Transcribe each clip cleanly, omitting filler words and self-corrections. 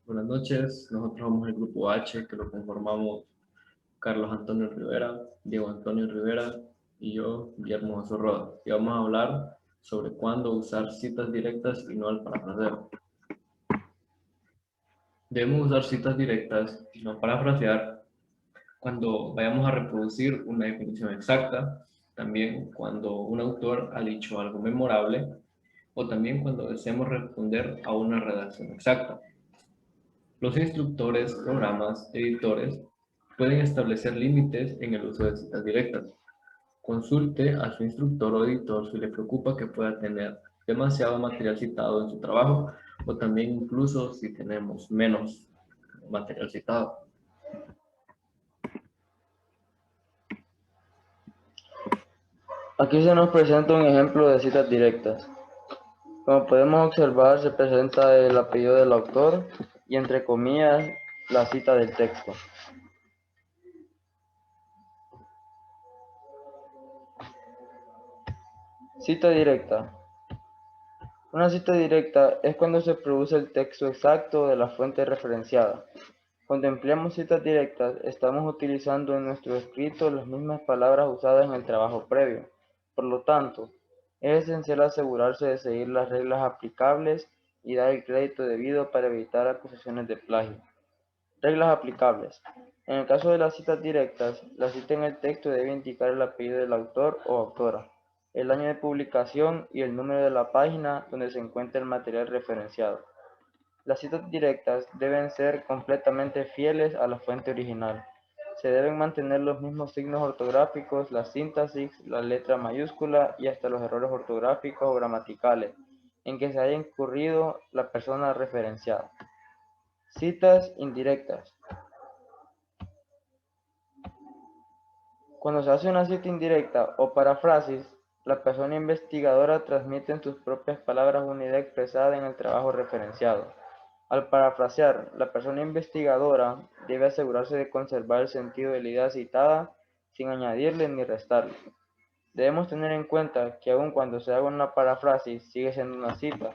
Buenas noches, nosotros somos el grupo H, que lo conformamos Carlos Antonio Rivera, Diego Antonio Rivera y yo, Guillermo José Roda. Y vamos a hablar sobre cuándo usar citas directas y no al parafraseo. Debemos usar citas directas y no parafrasear cuando vayamos a reproducir una definición exacta, también cuando un autor ha dicho algo memorable o también cuando deseemos responder a una redacción exacta. Los instructores, programas, editores pueden establecer límites en el uso de citas directas. Consulte a su instructor o editor si le preocupa que pueda tener demasiado material citado en su trabajo o también incluso si tenemos menos material citado. Aquí se nos presenta un ejemplo de citas directas. Como podemos observar, se presenta el apellido del autor y entre comillas la cita del texto. Cita directa. Una cita directa es cuando se produce el texto exacto de la fuente referenciada. Cuando empleamos citas directas, estamos utilizando en nuestro escrito las mismas palabras usadas en el trabajo previo. Por lo tanto, es esencial asegurarse de seguir las reglas aplicables y dar el crédito debido para evitar acusaciones de plagio. Reglas aplicables. En el caso de las citas directas, la cita en el texto debe indicar el apellido del autor o autora, el año de publicación y el número de la página donde se encuentra el material referenciado. Las citas directas deben ser completamente fieles a la fuente original. Se deben mantener los mismos signos ortográficos, la sintaxis, la letra mayúscula y hasta los errores ortográficos o gramaticales en que se haya incurrido la persona referenciada. Citas indirectas. Cuando se hace una cita indirecta o paráfrasis, la persona investigadora transmite en sus propias palabras una idea expresada en el trabajo referenciado. Al parafrasear, la persona investigadora debe asegurarse de conservar el sentido de la idea citada sin añadirle ni restarle. Debemos tener en cuenta que aun cuando se haga una paráfrasis, sigue siendo una cita.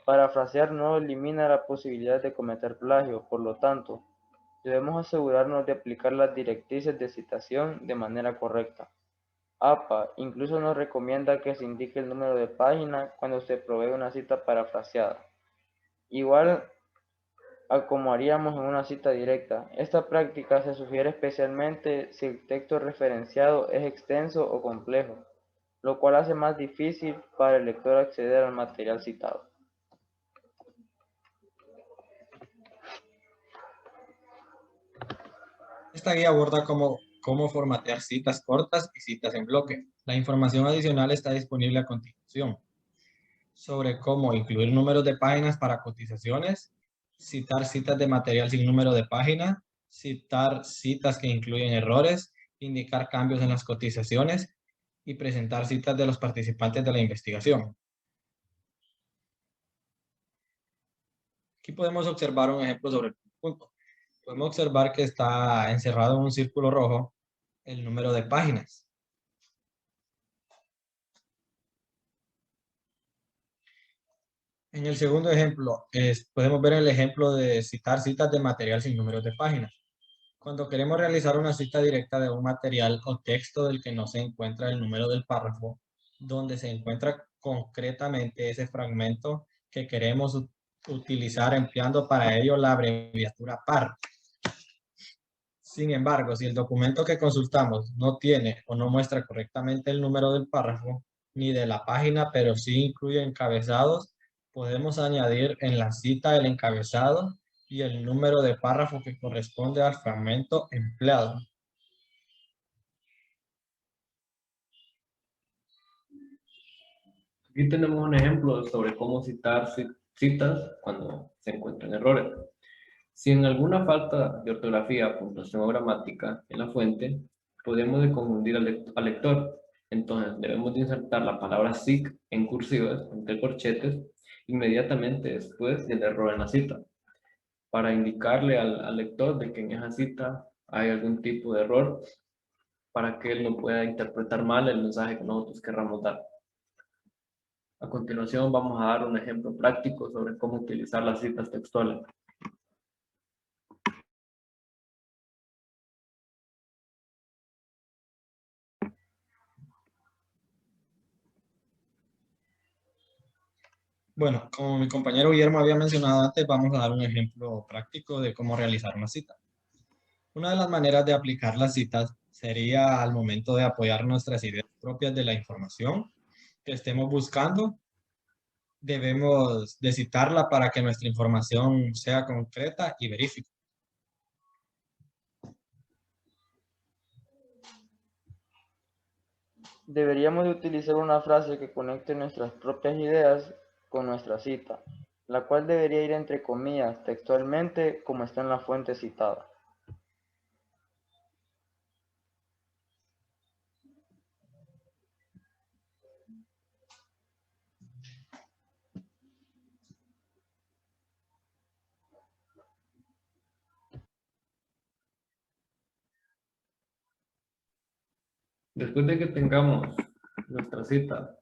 Parafrasear no elimina la posibilidad de cometer plagio, por lo tanto, debemos asegurarnos de aplicar las directrices de citación de manera correcta. APA incluso nos recomienda que se indique el número de página cuando se provee una cita parafraseada. Igual a como haríamos en una cita directa. Esta práctica se sugiere especialmente si el texto referenciado es extenso o complejo, lo cual hace más difícil para el lector acceder al material citado. Esta guía aborda cómo formatear citas cortas y citas en bloque. La información adicional está disponible a continuación sobre cómo incluir números de páginas para cotizaciones, citar citas de material sin número de página, citar citas que incluyen errores, indicar cambios en las cotizaciones y presentar citas de los participantes de la investigación. Aquí podemos observar un ejemplo sobre el punto. Podemos observar que está encerrado en un círculo rojo el número de páginas. En el segundo ejemplo, podemos ver el ejemplo de citar citas de material sin números de páginas. Cuando queremos realizar una cita directa de un material o texto del que no se encuentra el número del párrafo, donde se encuentra concretamente ese fragmento que queremos utilizar empleando para ello la abreviatura PAR. Sin embargo, si el documento que consultamos no tiene o no muestra correctamente el número del párrafo ni de la página, pero sí incluye encabezados, podemos añadir en la cita el encabezado y el número de párrafo que corresponde al fragmento empleado. Aquí tenemos un ejemplo sobre cómo citar citas cuando se encuentran errores. Si en alguna falta de ortografía, puntuación o gramática en la fuente, podemos confundir al lector. Entonces debemos de insertar la palabra SIC en cursivas, entre corchetes, inmediatamente después del error en la cita, para indicarle al lector de que en esa cita hay algún tipo de error, para que él no pueda interpretar mal el mensaje que nosotros querramos dar. A continuación vamos a dar un ejemplo práctico sobre cómo utilizar las citas textuales. Bueno, como mi compañero Guillermo había mencionado antes, vamos a dar un ejemplo práctico de cómo realizar una cita. Una de las maneras de aplicar las citas sería al momento de apoyar nuestras ideas propias de la información que estemos buscando. Debemos de citarla para que nuestra información sea concreta y verífica. Deberíamos de utilizar una frase que conecte nuestras propias ideas con nuestra cita, la cual debería ir entre comillas textualmente como está en la fuente citada. Después de que tengamos nuestra cita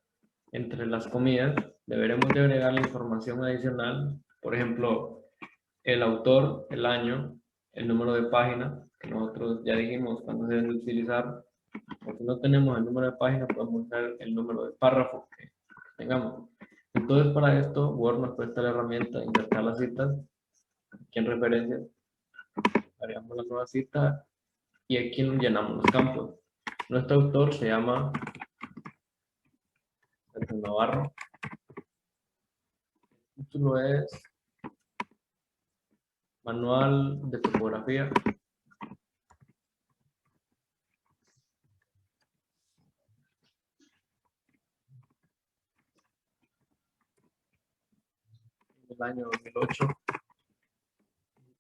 entre las comillas, deberemos de agregar la información adicional, por ejemplo, el autor, el año, el número de página, que nosotros ya dijimos cuándo se deben de utilizar. O si no tenemos el número de página, podemos usar el número de párrafo que tengamos. Entonces, para esto, Word nos presta la herramienta de insertar las citas. Aquí en referencias, agregamos la nueva cita y aquí llenamos los campos. Nuestro autor se llama Sergio Navarro. El título es Manual de Topografía. Del año 2008.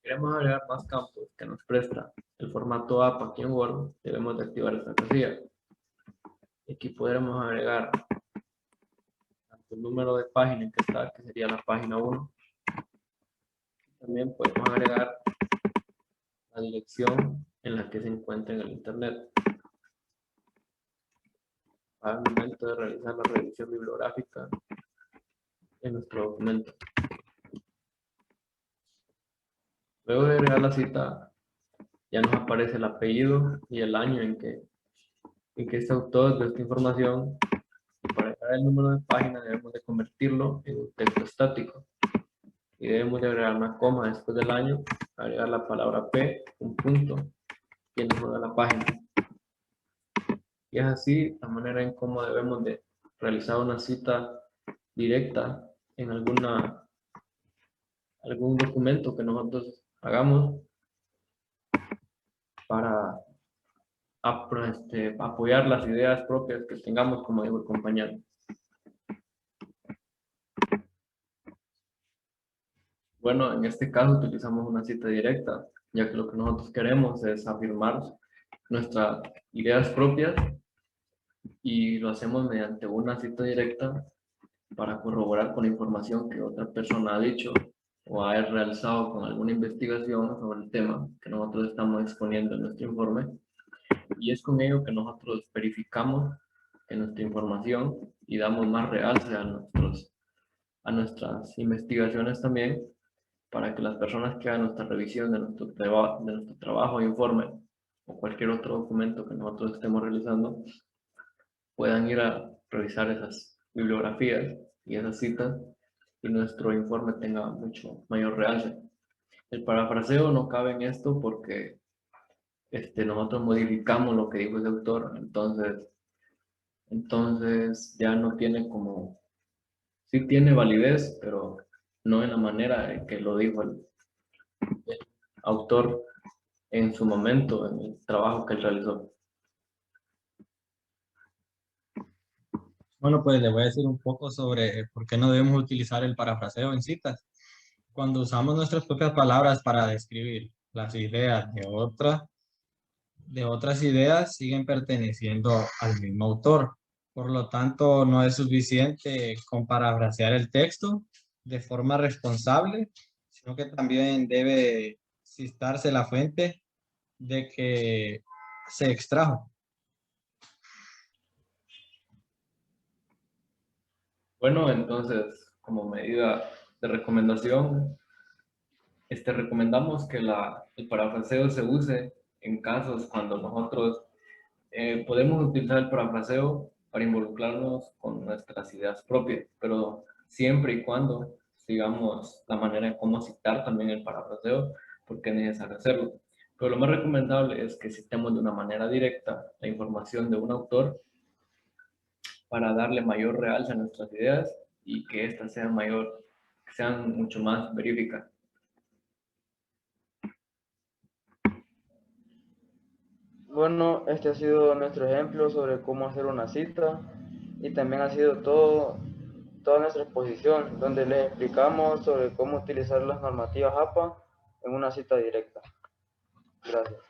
Queremos agregar más campos que nos presta el formato APA aquí en Word, debemos de activar esta casilla. Aquí podremos agregar tanto el número de página que está, que sería la página 1. También podemos agregar la dirección en la que se encuentra en el internet. Al momento de realizar la revisión bibliográfica en nuestro documento. Luego de agregar la cita, ya nos aparece el apellido y el año en que este autor dio esta información. Y para agregar el número de página debemos de convertirlo en un texto estático. Y debemos de agregar una coma después del año, agregar la palabra P, un punto, y el número de la página. Y es así la manera en cómo debemos de realizar una cita directa en algún documento que nosotros hagamos para apoyar las ideas propias que tengamos, como dijo el compañero. Bueno, en este caso utilizamos una cita directa, ya que lo que nosotros queremos es afirmar nuestras ideas propias y lo hacemos mediante una cita directa para corroborar con la información que otra persona ha dicho o ha realizado con alguna investigación sobre el tema que nosotros estamos exponiendo en nuestro informe. Y es con ello que nosotros verificamos en nuestra información y damos más realce a nuestras investigaciones también, para que las personas que hagan nuestra revisión de nuestro trabajo o informe o cualquier otro documento que nosotros estemos realizando puedan ir a revisar esas bibliografías y esas citas y nuestro informe tenga mucho mayor realce. El parafraseo no cabe en esto porque nosotros modificamos lo que dijo ese autor, entonces ya no tiene como, sí tiene validez, pero no en la manera en que lo dijo el autor en su momento, en el trabajo que él realizó. Bueno, pues le voy a decir un poco sobre por qué no debemos utilizar el parafraseo en citas. Cuando usamos nuestras propias palabras para describir las ideas de otras ideas, siguen perteneciendo al mismo autor. Por lo tanto, no es suficiente con parafrasear el texto de forma responsable, sino que también debe citarse la fuente de que se extrajo. Bueno, entonces, como medida de recomendación, recomendamos que el parafraseo se use en casos cuando nosotros podemos utilizar el parafraseo para involucrarnos con nuestras ideas propias, pero siempre y cuando sigamos la manera de cómo citar también el parafraseo, porque es necesario hacerlo. Pero lo más recomendable es que citemos de una manera directa la información de un autor para darle mayor realce a nuestras ideas y que éstas sean mucho más verídicas. Bueno, este ha sido nuestro ejemplo sobre cómo hacer una cita y también ha sido toda nuestra exposición donde les explicamos sobre cómo utilizar las normativas APA en una cita directa. Gracias.